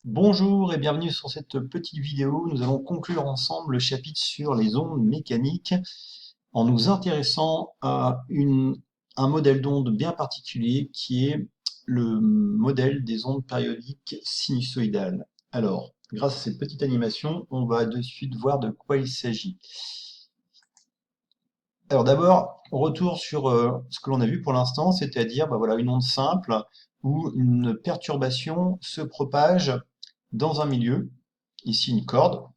Bonjour et bienvenue sur cette petite vidéo. Nous allons conclure ensemble le chapitre sur les ondes mécaniques en nous intéressant à un modèle d'onde bien particulier qui est le modèle des ondes périodiques sinusoïdales. Alors, grâce à cette petite animation, on va de suite voir de quoi il s'agit. Alors d'abord, retour sur ce que l'on a vu pour l'instant, c'est-à-dire voilà, une onde simple où une perturbation se propage dans un milieu, ici une corde,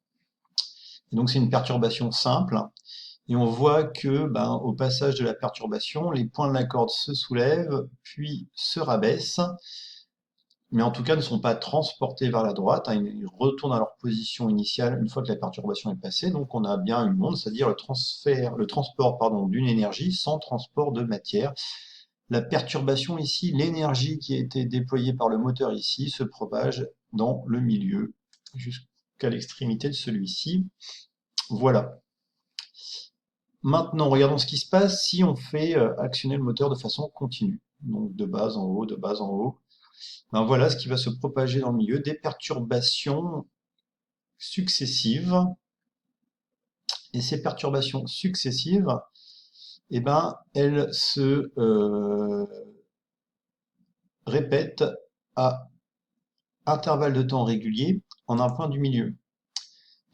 et donc c'est une perturbation simple, et on voit que au passage de la perturbation, les points de la corde se soulèvent, puis se rabaissent, mais en tout cas ne sont pas transportés vers la droite, hein, ils retournent à leur position initiale une fois que la perturbation est passée, donc on a bien une onde, c'est-à-dire le transport d'une énergie sans transport de matière. La perturbation ici, l'énergie qui a été déployée par le moteur ici, se propage dans le milieu jusqu'à l'extrémité de celui-ci. Voilà. Maintenant, regardons ce qui se passe si on fait actionner le moteur de façon continue. Donc de bas en haut, de bas en haut. Voilà ce qui va se propager dans le milieu, des perturbations successives. Et ces perturbations successives, elles se répètent à intervalles de temps réguliers en un point du milieu.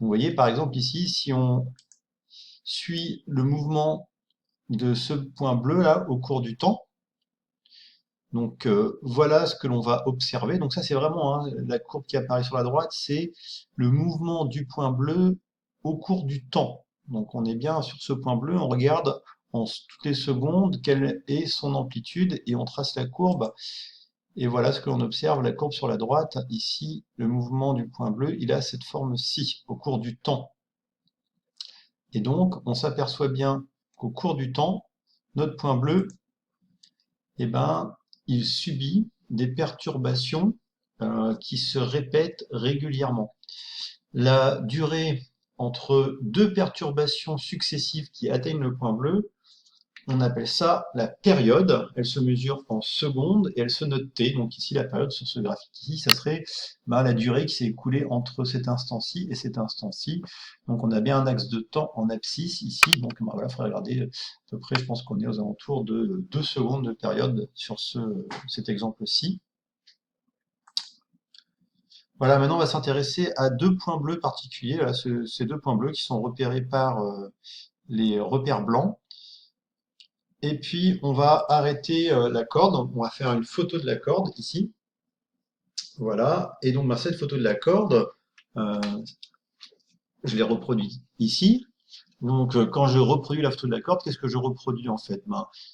Vous voyez par exemple ici, si on suit le mouvement de ce point bleu là au cours du temps, donc voilà ce que l'on va observer. Donc ça c'est vraiment la courbe qui apparaît sur la droite, c'est le mouvement du point bleu au cours du temps. Donc on est bien sur ce point bleu, on regarde en toutes les secondes quelle est son amplitude et on trace la courbe. Et voilà ce que l'on observe, la courbe sur la droite. Ici, le mouvement du point bleu, il a cette forme-ci au cours du temps. Et donc, on s'aperçoit bien qu'au cours du temps, notre point bleu, il subit des perturbations qui se répètent régulièrement. La durée entre deux perturbations successives qui atteignent le point bleu, on appelle ça la période. Elle se mesure en secondes et elle se note T. Donc ici, la période sur ce graphique ici, ça serait la durée qui s'est écoulée entre cet instant-ci et cet instant-ci. Donc on a bien un axe de temps en abscisse ici. Donc voilà, il faudrait regarder à peu près, je pense qu'on est aux alentours de 2 secondes de période sur cet exemple-ci. Voilà, maintenant on va s'intéresser à deux points bleus particuliers. Là, ces deux points bleus qui sont repérés par les repères blancs. Et puis, on va arrêter la corde. On va faire une photo de la corde ici. Voilà. Et donc, cette photo de la corde, euh, je l'ai reproduite ici. Donc, quand je reproduis la photo de la corde, qu'est-ce que je reproduis en fait?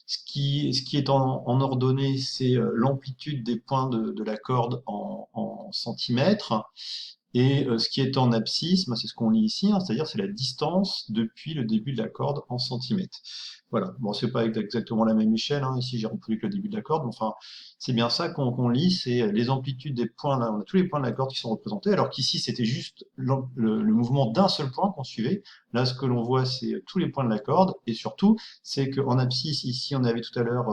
Ce qui est en ordonnée, c'est l'amplitude des points de la corde en centimètres. Et ce qui est en abscisse, c'est ce qu'on lit ici, c'est-à-dire c'est la distance depuis le début de la corde en centimètres. Voilà, bon, c'est pas exactement la même échelle, ici j'ai reproduit que le début de la corde, mais enfin, c'est bien ça qu'on lit, c'est les amplitudes des points, là, on a tous les points de la corde qui sont représentés, alors qu'ici c'était juste le mouvement d'un seul point qu'on suivait. Là, ce que l'on voit, c'est tous les points de la corde, et surtout, c'est qu'en abscisse, ici on avait tout à l'heure,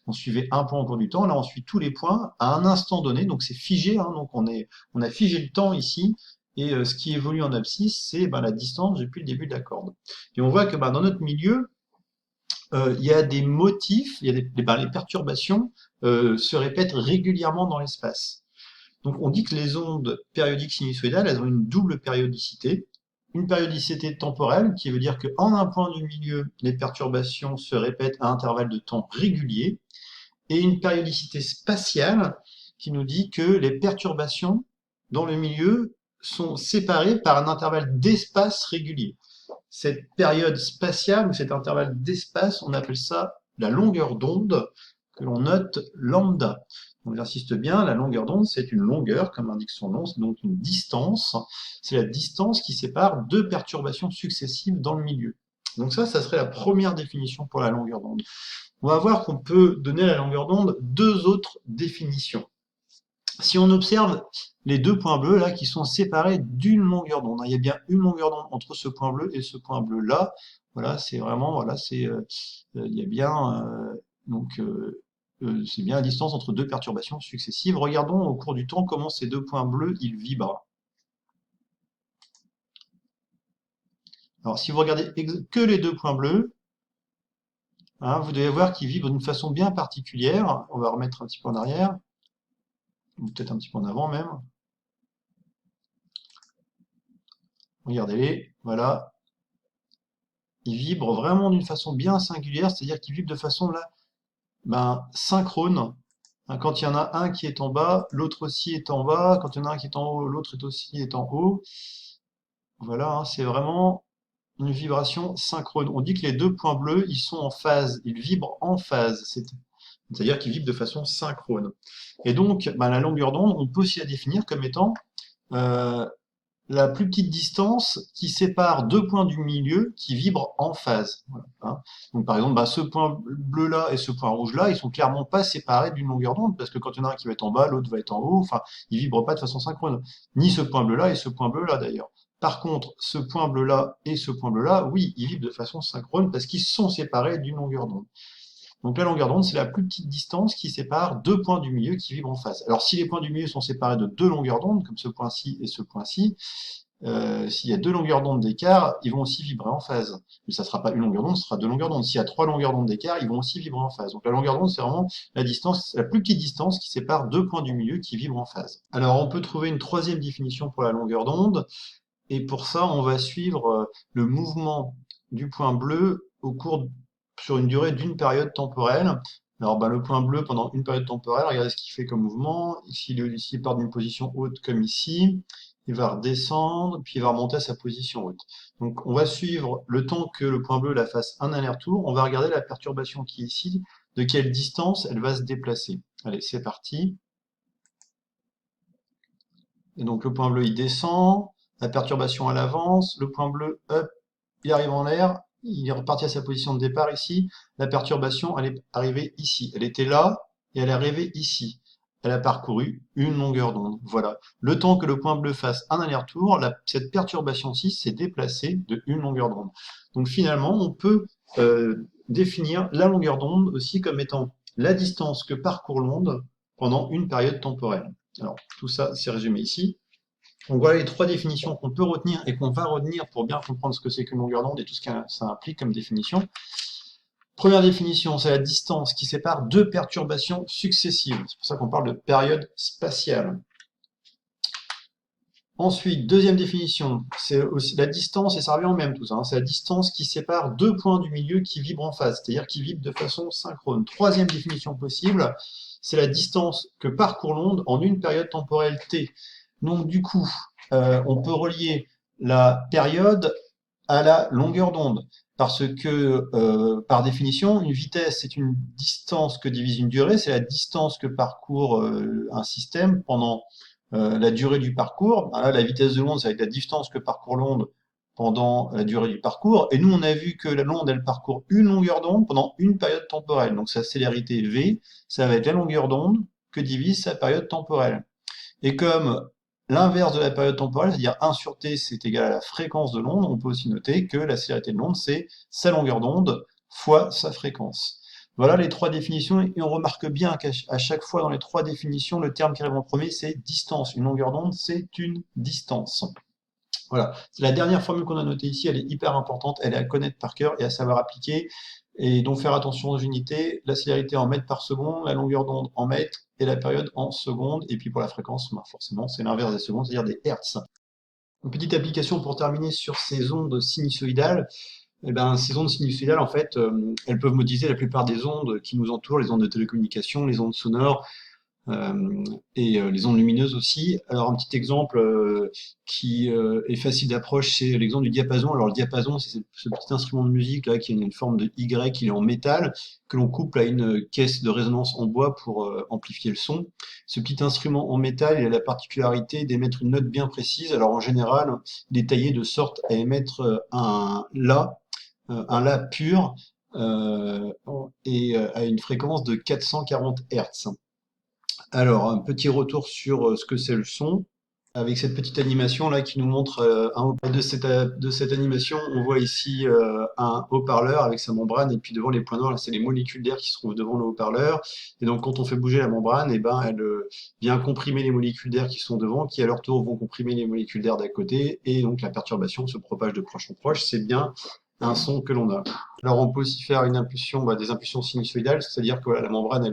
on suivait un point au cours du temps, là on suit tous les points à un instant donné, donc c'est figé, donc on a figé le temps ici, et ce qui évolue en abscisse, c'est la distance depuis le début de la corde. Et on voit que dans notre milieu, il y a des motifs, il y a les perturbations se répètent régulièrement dans l'espace. Donc on dit que les ondes périodiques sinusoïdales, elles ont une double périodicité. Une périodicité temporelle, qui veut dire qu'en un point du milieu, les perturbations se répètent à intervalles de temps réguliers, et une périodicité spatiale, qui nous dit que les perturbations dans le milieu sont séparées par un intervalle d'espace régulier. Cette période spatiale ou cet intervalle d'espace, on appelle ça la longueur d'onde, que l'on note lambda. Donc j'insiste bien, la longueur d'onde, c'est une longueur, comme indique son nom, c'est donc une distance. C'est la distance qui sépare deux perturbations successives dans le milieu. Donc ça serait la première définition pour la longueur d'onde. On va voir qu'on peut donner à la longueur d'onde deux autres définitions. Si on observe les deux points bleus là qui sont séparés d'une longueur d'onde, il y a bien une longueur d'onde entre ce point bleu et ce point bleu là. Voilà, c'est vraiment, voilà, il y a bien c'est bien la distance entre deux perturbations successives. Regardons au cours du temps comment ces deux points bleus, ils vibrent. Alors, si vous regardez que les deux points bleus, hein, vous devez voir qu'ils vibrent d'une façon bien particulière. On va remettre un petit peu en arrière, ou peut-être un petit peu en avant même. Regardez-les, voilà. Ils vibrent vraiment d'une façon bien singulière, c'est-à-dire qu'ils vibrent de façon là, synchrone. Hein, quand il y en a un qui est en bas, l'autre aussi est en bas. Quand il y en a un qui est en haut, l'autre est en haut. Voilà, hein, c'est vraiment une vibration synchrone. On dit que les deux points bleus, ils sont en phase, ils vibrent en phase, c'est-à-dire qu'ils vibrent de façon synchrone. Et donc, la longueur d'onde, on peut aussi la définir comme étant euh, la plus petite distance qui sépare deux points du milieu qui vibrent en phase. Voilà, hein. Donc par exemple, ce point bleu là et ce point rouge là, ils sont clairement pas séparés d'une longueur d'onde parce que quand il y en a un qui va être en bas, l'autre va être en haut. Enfin, ils vibrent pas de façon synchrone. Ni ce point bleu là et ce point bleu là d'ailleurs. Par contre, ce point bleu là et ce point bleu là, oui, ils vibrent de façon synchrone parce qu'ils sont séparés d'une longueur d'onde. Donc la longueur d'onde, c'est la plus petite distance qui sépare deux points du milieu qui vibrent en phase. Alors si les points du milieu sont séparés de deux longueurs d'onde, comme ce point-ci et ce point-ci, s'il y a deux longueurs d'onde d'écart, ils vont aussi vibrer en phase. Mais ça ne sera pas une longueur d'onde, ce sera deux longueurs d'onde. S'il y a trois longueurs d'onde d'écart, ils vont aussi vibrer en phase. Donc la longueur d'onde, c'est vraiment la distance, la plus petite distance qui sépare deux points du milieu qui vibrent en phase. Alors on peut trouver une troisième définition pour la longueur d'onde, et pour ça, on va suivre le mouvement du point bleu sur une durée d'une période temporelle. Alors, le point bleu, pendant une période temporelle, regardez ce qu'il fait comme mouvement. Ici, il part d'une position haute comme ici. Il va redescendre, puis il va remonter à sa position haute. Donc, on va suivre le temps que le point bleu la fasse un aller-retour. On va regarder la perturbation qui est ici, de quelle distance elle va se déplacer. Allez, c'est parti. Et donc, le point bleu, il descend. La perturbation, elle avance. Le point bleu, hop, il arrive en l'air, il est reparti à sa position de départ ici. La perturbation, elle est arrivée ici. Elle était là et elle est arrivée ici. Elle a parcouru une longueur d'onde. Voilà. Le temps que le point bleu fasse un aller-retour, cette perturbation-ci s'est déplacée de une longueur d'onde. Donc finalement, on peut définir la longueur d'onde aussi comme étant la distance que parcourt l'onde pendant une période temporelle. Alors, tout ça, c'est résumé ici. Donc voilà les trois définitions qu'on peut retenir et qu'on va retenir pour bien comprendre ce que c'est qu'une longueur d'onde et tout ce que ça implique comme définition. Première définition, c'est la distance qui sépare deux perturbations successives. C'est pour ça qu'on parle de période spatiale. Ensuite, deuxième définition, c'est aussi la distance, et ça revient en même tout ça, hein, c'est la distance qui sépare deux points du milieu qui vibrent en phase, c'est-à-dire qui vibrent de façon synchrone. Troisième définition possible, c'est la distance que parcourt l'onde en une période temporelle t. Donc du coup, on peut relier la période à la longueur d'onde. Parce que, par définition, une vitesse, c'est une distance que divise une durée, c'est la distance que parcourt un système pendant la durée du parcours. Là, la vitesse de l'onde, ça va être la distance que parcourt l'onde pendant la durée du parcours. Et nous, on a vu que l'onde, elle parcourt une longueur d'onde pendant une période temporelle. Donc sa célérité v, ça va être la longueur d'onde que divise sa période temporelle. Et comme l'inverse de la période temporelle, c'est-à-dire 1 sur t, c'est égal à la fréquence de l'onde, on peut aussi noter que la célérité de l'onde, c'est sa longueur d'onde fois sa fréquence. Voilà les trois définitions, et on remarque bien qu'à chaque fois dans les trois définitions, le terme qui arrive en premier, c'est distance. Une longueur d'onde, c'est une distance. Voilà, la dernière formule qu'on a notée ici, elle est hyper importante, elle est à connaître par cœur et à savoir appliquer, et donc faire attention aux unités, la célérité en mètres par seconde, la longueur d'onde en mètres, et la période en secondes, et puis pour la fréquence, forcément, c'est l'inverse des secondes, c'est-à-dire des hertz. Une petite application pour terminer sur ces ondes sinusoïdales. Eh ben, ces ondes sinusoïdales, en fait, elles peuvent modéliser la plupart des ondes qui nous entourent, les ondes de télécommunication, les ondes sonores, et les ondes lumineuses aussi. Alors un petit exemple qui est facile d'approche, c'est l'exemple du diapason. Alors le diapason, c'est ce petit instrument de musique là qui a une forme de Y, il est en métal, que l'on couple à une caisse de résonance en bois pour amplifier le son. Ce petit instrument en métal, il a la particularité d'émettre une note bien précise. Alors en général, il est taillé de sorte à émettre un la pur, et à une fréquence de 440 Hz. Alors, un petit retour sur ce que c'est le son. avec cette petite animation là qui nous montre de cette animation, on voit ici un haut-parleur avec sa membrane et puis devant les points noirs, là c'est les molécules d'air qui se trouvent devant le haut-parleur. Et donc quand on fait bouger la membrane, et ben elle vient comprimer les molécules d'air qui sont devant, qui à leur tour vont comprimer les molécules d'air d'à côté, et donc la perturbation se propage de proche en proche. C'est bien un son que l'on a. Alors on peut aussi faire une impulsion, des impulsions sinusoïdales, c'est-à-dire que voilà, la membrane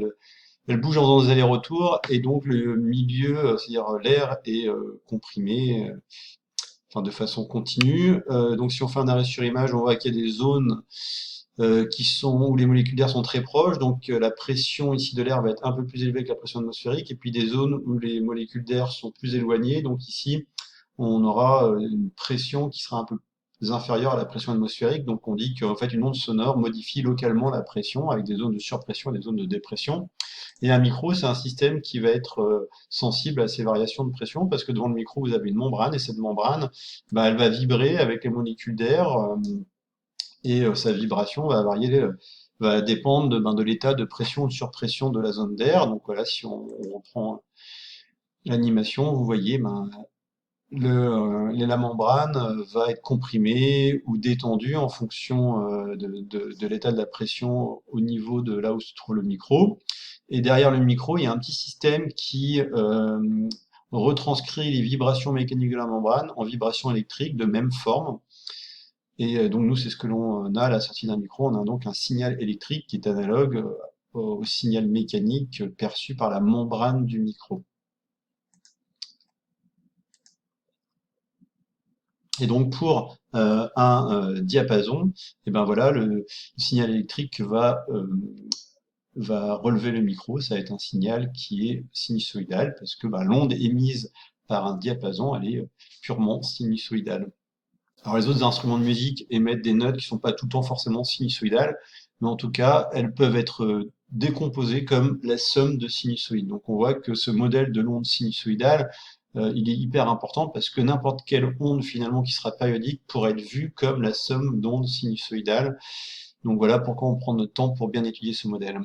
elle bouge en faisant des allers-retours et donc le milieu, c'est-à-dire l'air est comprimé, enfin de façon continue. Donc si on fait un arrêt sur image, on voit qu'il y a des zones qui sont où les molécules d'air sont très proches, donc la pression ici de l'air va être un peu plus élevée que la pression atmosphérique, et puis des zones où les molécules d'air sont plus éloignées, donc ici on aura une pression qui sera un peu inférieure à la pression atmosphérique, donc on dit qu'en fait une onde sonore modifie localement la pression avec des zones de surpression et des zones de dépression. Et un micro, c'est un système qui va être sensible à ces variations de pression parce que devant le micro, vous avez une membrane et cette membrane, elle va vibrer avec les molécules d'air et sa vibration va varier, va dépendre de l'état de pression ou de surpression de la zone d'air. Donc voilà, si on reprend l'animation, vous voyez, la membrane va être comprimée ou détendue en fonction de l'état de la pression au niveau de là où se trouve le micro. Et derrière le micro, il y a un petit système qui retranscrit les vibrations mécaniques de la membrane en vibrations électriques de même forme. Et donc nous, c'est ce que l'on a à la sortie d'un micro. On a donc un signal électrique qui est analogue au signal mécanique perçu par la membrane du micro. Et donc pour un diapason, et ben voilà, le signal électrique va relever le micro, ça va être un signal qui est sinusoïdal parce que l'onde émise par un diapason, elle est purement sinusoïdale. Alors les autres instruments de musique émettent des notes qui sont pas tout le temps forcément sinusoïdales, mais en tout cas, elles peuvent être décomposées comme la somme de sinusoïdes. Donc on voit que ce modèle de l'onde sinusoïdale, il est hyper important parce que n'importe quelle onde finalement qui sera périodique pourrait être vue comme la somme d'ondes sinusoïdales. Donc voilà pourquoi on prend notre temps pour bien étudier ce modèle.